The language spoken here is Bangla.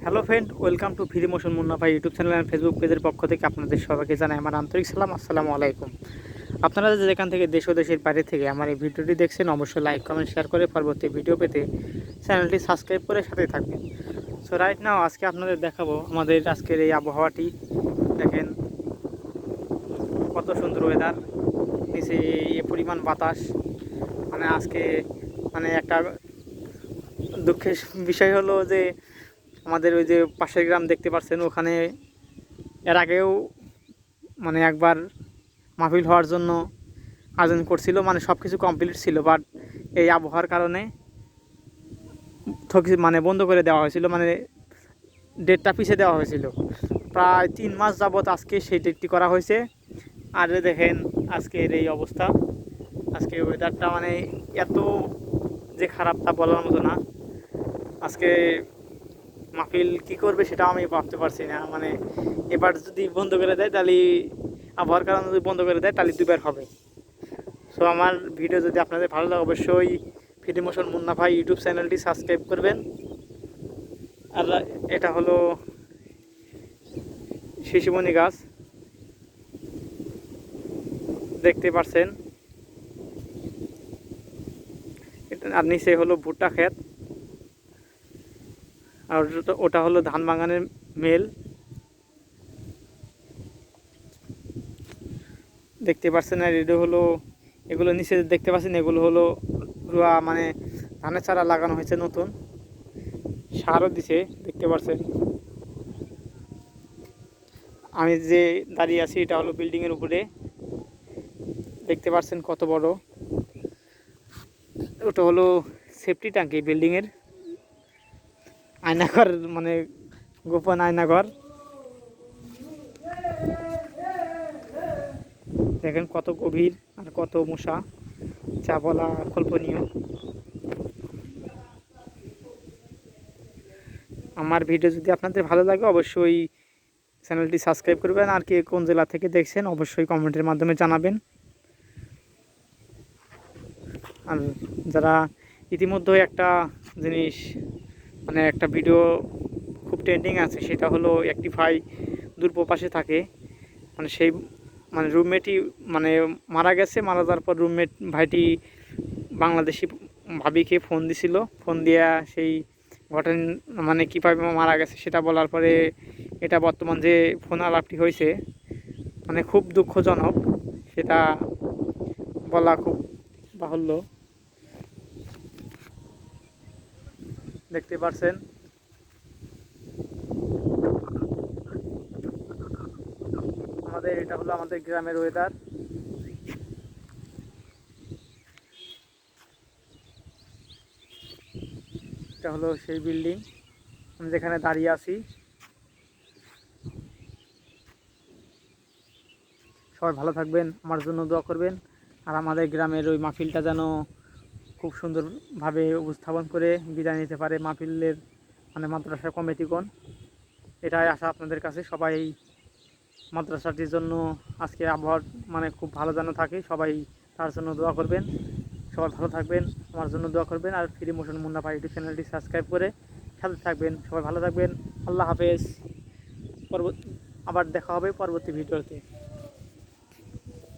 Hello friend, welcome to free motion Munna ভাই ইউটিউব চ্যানেল অ্যান্ড ফেসবুক পেজের পক্ষ থেকে আপনাদের সবাইকে জানাই আমার আন্তরিক সালাম। আসসালামু আলাইকুম। আপনারা যেখান থেকে দেশ ও দেশের বাইরে থেকে আমার এই ভিডিওটি দেখছেন, অবশ্যই লাইক কমেন্ট শেয়ার করে পরবর্তী ভিডিও পেতে চ্যানেলটি সাবস্ক্রাইব করে সাথে থাকবেন। সো রাইট নাও আজকে আপনাদের দেখাবো আমাদের আজকের এই আবহাওয়াটি। দেখেন কত সুন্দর ওয়েদার, নিচে এই পরিমাণ বাতাস। মানে আজকে একটা দুঃখের বিষয় হলো যে আমাদের ওই যে পাশের গ্রাম দেখতে পাচ্ছেন, ওখানে এর আগেও একবার মাহফিল হওয়ার জন্য আয়োজন করছিল, সব কিছু কমপ্লিট ছিল, বাট এই আবহাওয়ার কারণে বন্ধ করে দেওয়া হয়েছিল, ডেটটা পিছিয়ে দেওয়া হয়েছিল। প্রায় 3 মাস যাবৎ আজকে সেই ডেটটি করা হয়েছে। আর দেখেন আজকের এই অবস্থা, আজকে ওয়েদারটা এত যে খারাপ তা বলার মতো না। আজকে মাহফিল কী করবে সেটাও আমি ভাবতে পারছি না। এবার যদি বন্ধ করে দেয় তাহলে আবহাওয়ার কারণে যদি বন্ধ করে দেয় তাহলে দুবার হবে। সো আমার ভিডিও যদি আপনাদের ভালো লাগে অবশ্যই ফ্রি মোশন মুন্না ভাই ইউটিউব চ্যানেলটি সাবস্ক্রাইব করবেন। আর এটা হলো শিশুমণি গাছ, দেখতে পাচ্ছেন। আর নিচে হলো ভুট্টা ক্ষেত, আর ওটা হলো ধান বাগানের মেল, দেখতে পাচ্ছেন। আর এটা হলো, এগুলো নিচে দেখতে পাচ্ছেন, এগুলো হলো রুয়া, ধানের চারা লাগানো হয়েছে, নতুন সারও দিছে, দেখতে পাচ্ছেন। আমি যে দাঁড়িয়ে আছি এটা হলো বিল্ডিংয়ের উপরে, দেখতে পাচ্ছেন কত বড়। ওটা হলো সেফটি ট্যাঙ্কি বিল্ডিংয়ের, আয়নাঘর, গোপন আয়নাঘর। দেখেন কত গভীর আর কত মশা, যা বলা কল্পনীয়। আমার ভিডিও যদি আপনাদের ভালো লাগে অবশ্যই চ্যানেলটি সাবস্ক্রাইব করবেন। আর কে কোন জেলা থেকে দেখছেন অবশ্যই কমেন্টের মাধ্যমে জানাবেন। আর যারা ইতিমধ্যে একটা জিনিস, একটা ভিডিও খুব ট্রেন্ডিং আছে, সেটা হলো একটি ভাই দূর প্রবাসে থাকে, সেই রুমমেটই মারা গেছে। মারা যাওয়ার পর রুমমেট ভাইটি বাংলাদেশি ভাবিকে ফোন দিছিল, ফোন দিয়া সেই ঘটনা কীভাবে মারা গেছে সেটা বলার পরে এটা বর্তমান যে ফোন আলাপটি হয়েছে খুব দুঃখজনক, সেটা বলা খুব বাহুল্য। দেখতে পাচ্ছেন এটা হলো আমাদের গ্রামের ওয়েদার। এটা হলো সেই বিল্ডিং আমি যেখানে দাঁড়িয়ে আছি। সবাই ভালো থাকবেন, আমার জন্য দোয়া করবেন। আর আমাদের গ্রামের ওই মাহফিলটা যেন খুব সুন্দরভাবে উপস্থাপন করে বিদায় নিতে পারে মাহফিলের মাদ্রাসা কমিটিগণ, এটাই আশা আপনাদের কাছে। সবাই মাদ্রাসাটির জন্য আজকে আবহাওয়া খুব ভালো যেন থাকে, সবাই তার জন্য দোয়া করবেন। সবাই ভালো থাকবেন, আমার জন্য দোয়া করবেন। আর ফ্রি মোশন মুন্না ভাই ইউটিউব চ্যানেলটি সাবস্ক্রাইব করে সাথে থাকবেন। সবাই ভালো থাকবেন, আল্লাহ হাফেজ। আবার দেখা হবে পরবর্তী ভিডিওতে।